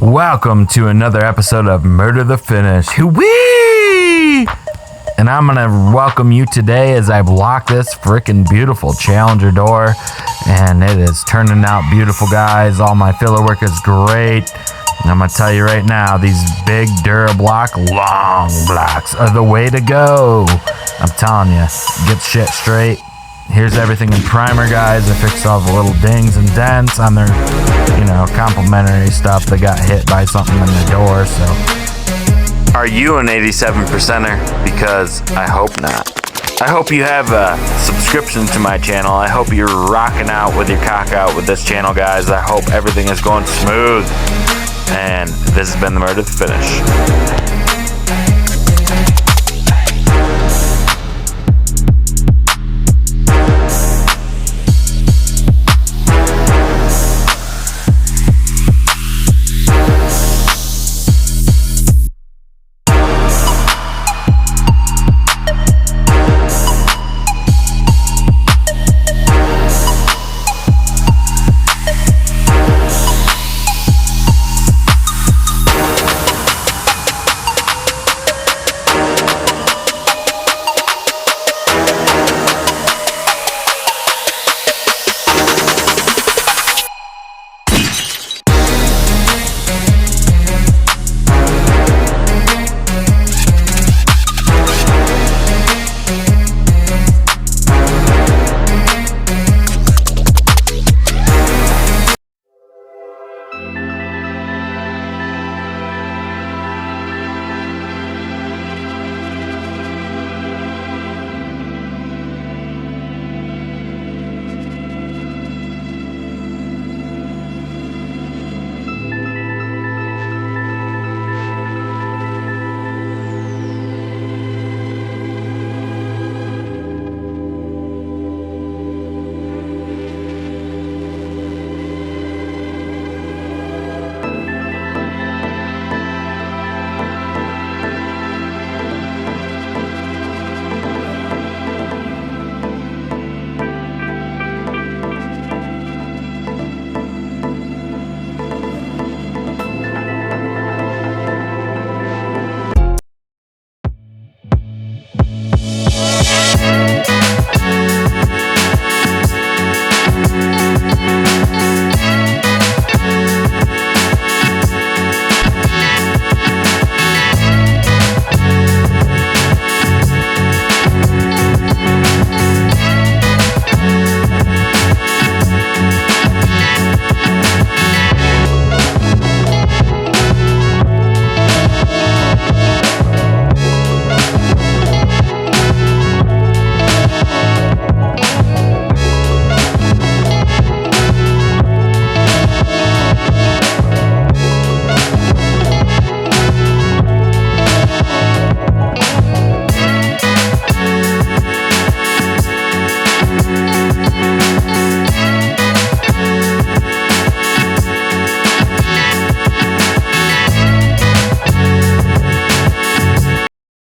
Welcome to another episode of Murder the Finish. Whee! And I'm gonna welcome you today as I block this freaking beautiful Challenger door, and it is turning out beautiful, guys. All my filler work is great. And I'm gonna tell you right now, these big Durablock long blocks are the way to go. I'm telling you, get shit straight. Here's everything in primer, guys. I fixed all the little dings and dents on their, complimentary stuff that got hit by something in the door. So, are you an 87%er? Because I hope not. I hope you have a subscription to my channel. I hope you're rocking out with your cock out with this channel, guys. I hope everything is going smooth. And this has been the Murder the Finish.